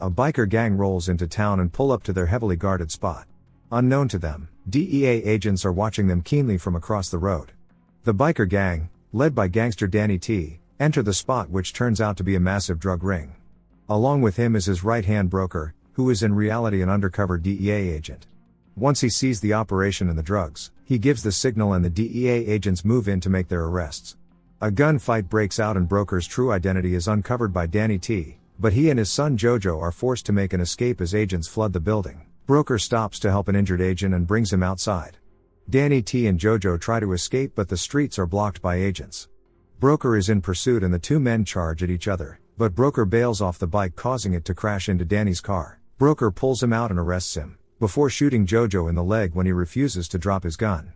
A biker gang rolls into town and pull up to their heavily guarded spot. Unknown to them, DEA agents are watching them keenly from across the road. The biker gang, led by gangster Danny T, enter the spot, which turns out to be a massive drug ring. Along with him is his right-hand broker, who is in reality an undercover DEA agent. Once he sees the operation and the drugs, he gives the signal and the DEA agents move in to make their arrests. A gunfight breaks out and Broker's true identity is uncovered by Danny T, but he and his son Jojo are forced to make an escape as agents flood the building. Broker stops to help an injured agent and brings him outside. Danny T and Jojo try to escape, but the streets are blocked by agents. Broker is in pursuit and the two men charge at each other, but Broker bails off the bike, causing it to crash into Danny's car. Broker pulls him out and arrests him, before shooting Jojo in the leg when he refuses to drop his gun.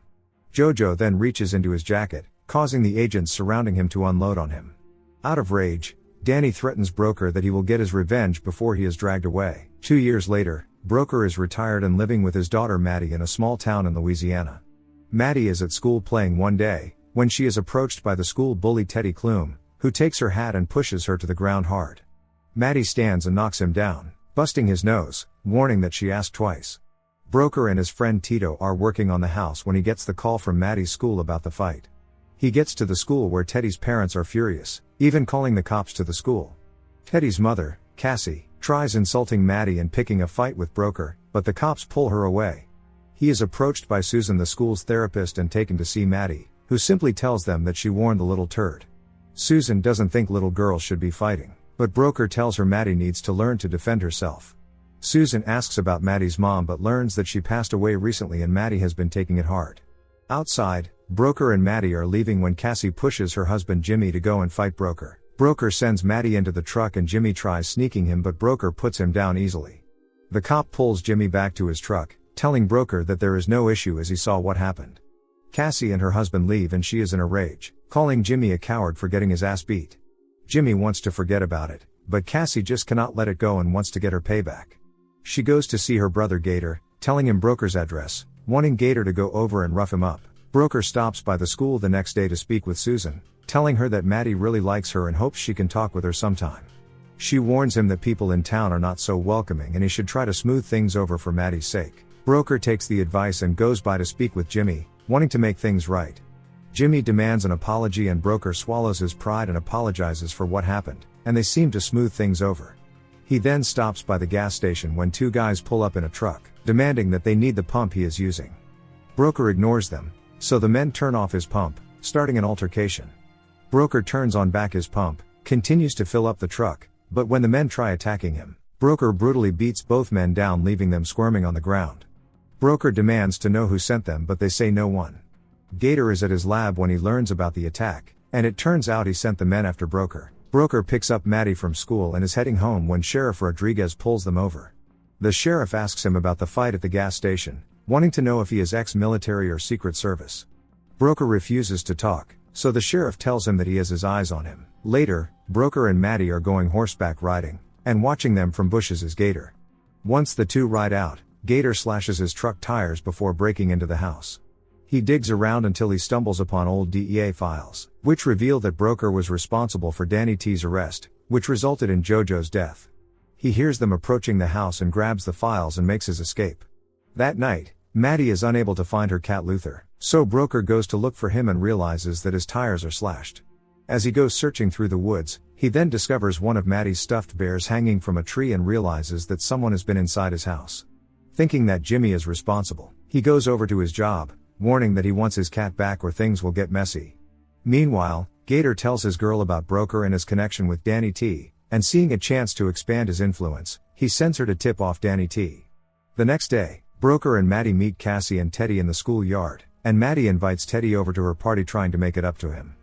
Jojo then reaches into his jacket, causing the agents surrounding him to unload on him. Out of rage, Danny threatens Broker that he will get his revenge before he is dragged away. 2 years later, Broker is retired and living with his daughter Maddie in a small town in Louisiana. Maddie is at school playing one day, when she is approached by the school bully Teddy Klum, who takes her hat and pushes her to the ground hard. Maddie stands and knocks him down, busting his nose, warning that she asked twice. Broker and his friend Tito are working on the house when he gets the call from Maddie's school about the fight. He gets to the school where Teddy's parents are furious, even calling the cops to the school. Teddy's mother, Cassie, tries insulting Maddie and picking a fight with Broker, but the cops pull her away. He is approached by Susan, the school's therapist, and taken to see Maddie, who simply tells them that she warned the little turd. Susan doesn't think little girls should be fighting, but Broker tells her Maddie needs to learn to defend herself. Susan asks about Maddie's mom but learns that she passed away recently and Maddie has been taking it hard. Outside, Broker and Maddie are leaving when Cassie pushes her husband Jimmy to go and fight Broker. Broker sends Maddie into the truck and Jimmy tries sneaking him, but Broker puts him down easily. The cop pulls Jimmy back to his truck, telling Broker that there is no issue as he saw what happened. Cassie and her husband leave and she is in a rage, calling Jimmy a coward for getting his ass beat. Jimmy wants to forget about it, but Cassie just cannot let it go and wants to get her payback. She goes to see her brother Gator, telling him Broker's address, wanting Gator to go over and rough him up. Broker stops by the school the next day to speak with Susan, telling her that Maddie really likes her and hopes she can talk with her sometime. She warns him that people in town are not so welcoming and he should try to smooth things over for Maddie's sake. Broker takes the advice and goes by to speak with Jimmy, wanting to make things right. Jimmy demands an apology and Broker swallows his pride and apologizes for what happened, and they seem to smooth things over. He then stops by the gas station when two guys pull up in a truck, demanding that they need the pump he is using. Broker ignores them, so the men turn off his pump, starting an altercation. Broker turns on back his pump, continues to fill up the truck, but when the men try attacking him, Broker brutally beats both men down, leaving them squirming on the ground. Broker demands to know who sent them, but they say no one. Gator is at his lab when he learns about the attack, and it turns out he sent the men after Broker. Broker picks up Maddie from school and is heading home when Sheriff Rodriguez pulls them over. The sheriff asks him about the fight at the gas station, wanting to know if he is ex-military or Secret Service. Broker refuses to talk, so the sheriff tells him that he has his eyes on him. Later, Broker and Maddie are going horseback riding, and watching them from bushes is Gator. Once the two ride out, Gator slashes his truck tires before breaking into the house. He digs around until he stumbles upon old DEA files, which reveal that Broker was responsible for Danny T's arrest, which resulted in Jojo's death. He hears them approaching the house and grabs the files and makes his escape. That night, Maddie is unable to find her cat Luther, so Broker goes to look for him and realizes that his tires are slashed. As he goes searching through the woods, he then discovers one of Maddie's stuffed bears hanging from a tree and realizes that someone has been inside his house. Thinking that Jimmy is responsible, he goes over to his job, warning that he wants his cat back or things will get messy. Meanwhile, Gator tells his girl about Broker and his connection with Danny T, and seeing a chance to expand his influence, he sends her to tip off Danny T. The next day, Broker and Maddie meet Cassie and Teddy in the schoolyard, and Maddie invites Teddy over to her party, trying to make it up to him.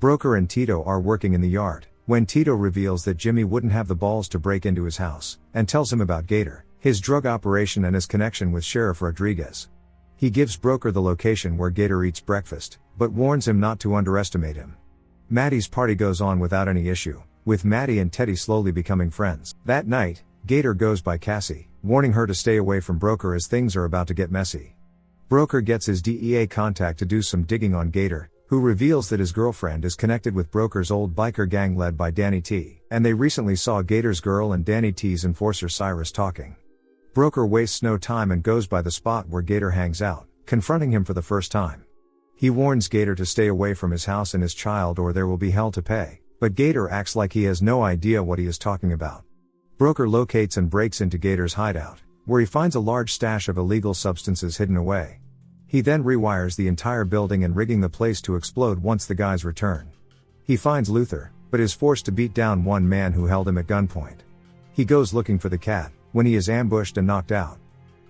Broker and Tito are working in the yard, when Tito reveals that Jimmy wouldn't have the balls to break into his house, and tells him about Gator, his drug operation and his connection with Sheriff Rodriguez. He gives Broker the location where Gator eats breakfast, but warns him not to underestimate him. Maddie's party goes on without any issue, with Maddie and Teddy slowly becoming friends. That night, Gator goes by Cassie, warning her to stay away from Broker as things are about to get messy. Broker gets his DEA contact to do some digging on Gator, who reveals that his girlfriend is connected with Broker's old biker gang led by Danny T, and they recently saw Gator's girl and Danny T's enforcer Cyrus talking. Broker wastes no time and goes by the spot where Gator hangs out, confronting him for the first time. He warns Gator to stay away from his house and his child or there will be hell to pay, but Gator acts like he has no idea what he is talking about. Broker locates and breaks into Gator's hideout, where he finds a large stash of illegal substances hidden away. He then rewires the entire building and rigging the place to explode once the guys return. He finds Luther, but is forced to beat down one man who held him at gunpoint. He goes looking for the cat, when he is ambushed and knocked out.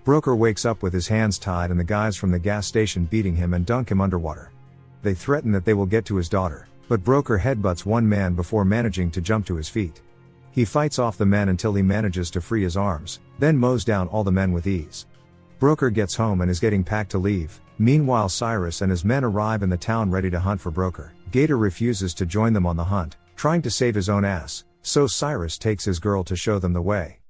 Broker wakes up with his hands tied and the guys from the gas station beating him and dunk him underwater. They threaten that they will get to his daughter, but Broker headbutts one man before managing to jump to his feet. He fights off the men until he manages to free his arms, then mows down all the men with ease. Broker gets home and is getting packed to leave. Meanwhile, Cyrus and his men arrive in the town ready to hunt for Broker. Gator refuses to join them on the hunt, trying to save his own ass, so Cyrus takes his girl to show them the way.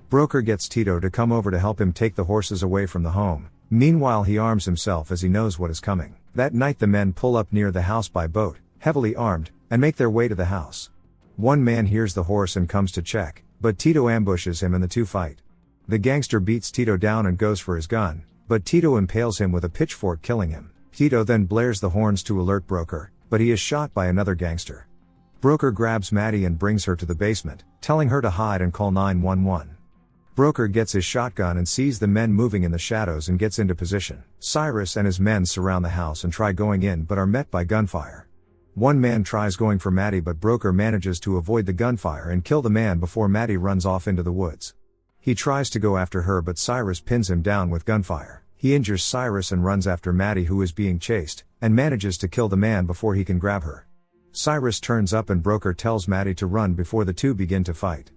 Broker gets Tito to come over to help him take the horses away from the home. Meanwhile, he arms himself as he knows what is coming. That night the men pull up near the house by boat, heavily armed, and make their way to the house. One man hears the horse and comes to check, but Tito ambushes him and the two fight. The gangster beats Tito down and goes for his gun, but Tito impales him with a pitchfork, killing him. Tito then blares the horns to alert Broker, but he is shot by another gangster. Broker grabs Maddie and brings her to the basement, telling her to hide and call 911. Broker gets his shotgun and sees the men moving in the shadows and gets into position. Cyrus and his men surround the house and try going in but are met by gunfire. One man tries going for Maddie but Broker manages to avoid the gunfire and kill the man before Maddie runs off into the woods. He tries to go after her but Cyrus pins him down with gunfire. He injures Cyrus and runs after Maddie who is being chased, and manages to kill the man before he can grab her. Cyrus turns up and Broker tells Maddie to run before the two begin to fight.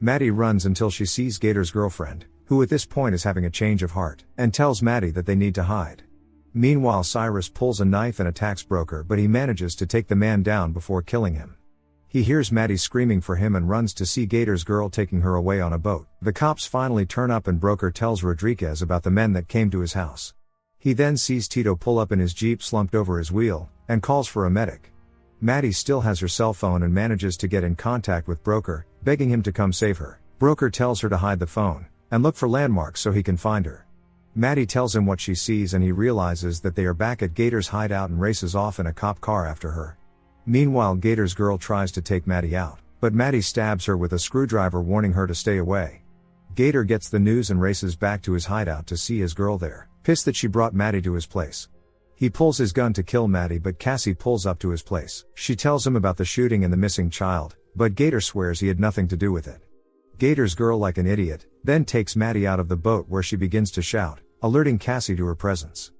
Maddie runs until she sees Gator's girlfriend, who at this point is having a change of heart, and tells Maddie that they need to hide. Meanwhile, Cyrus pulls a knife and attacks Broker but he manages to take the man down before killing him. He hears Maddie screaming for him and runs to see Gator's girl taking her away on a boat. The cops finally turn up and Broker tells Rodriguez about the men that came to his house. He then sees Tito pull up in his Jeep slumped over his wheel, and calls for a medic. Maddie still has her cell phone and manages to get in contact with Broker, begging him to come save her. Broker tells her to hide the phone, and look for landmarks so he can find her. Maddie tells him what she sees and he realizes that they are back at Gator's hideout and races off in a cop car after her. Meanwhile, Gator's girl tries to take Maddie out, but Maddie stabs her with a screwdriver, warning her to stay away. Gator gets the news and races back to his hideout to see his girl there, pissed that she brought Maddie to his place. He pulls his gun to kill Maddie but Cassie pulls up to his place. She tells him about the shooting and the missing child, but Gator swears he had nothing to do with it. Gator's girl, like an idiot, then takes Maddie out of the boat where she begins to shout, alerting Cassie to her presence.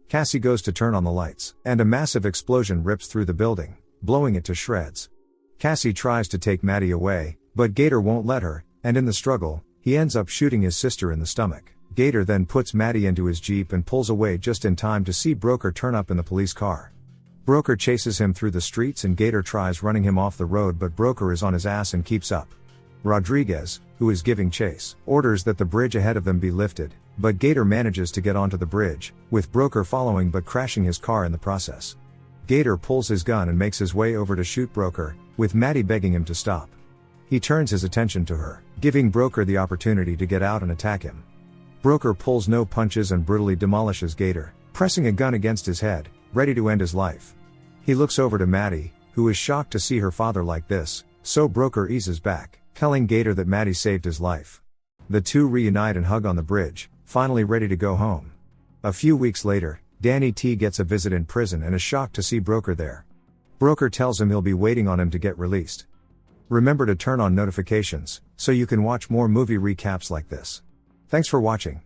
Cassie goes to turn on the lights, and a massive explosion rips through the building, blowing it to shreds. Cassie tries to take Maddie away, but Gator won't let her, and in the struggle, he ends up shooting his sister in the stomach. Gator then puts Maddie into his Jeep and pulls away just in time to see Broker turn up in the police car. Broker chases him through the streets and Gator tries running him off the road but Broker is on his ass and keeps up. Rodriguez, who is giving chase, orders that the bridge ahead of them be lifted, but Gator manages to get onto the bridge, with Broker following but crashing his car in the process. Gator pulls his gun and makes his way over to shoot Broker, with Maddie begging him to stop. He turns his attention to her, giving Broker the opportunity to get out and attack him. Broker pulls no punches and brutally demolishes Gator, pressing a gun against his head, ready to end his life. He looks over to Maddie, who is shocked to see her father like this, so Broker eases back, telling Gator that Maddie saved his life. The two reunite and hug on the bridge, finally ready to go home. A few weeks later, Danny T gets a visit in prison and is shocked to see Broker there. Broker tells him he'll be waiting on him to get released. Remember to turn on notifications, so you can watch more movie recaps like this. Thanks for watching.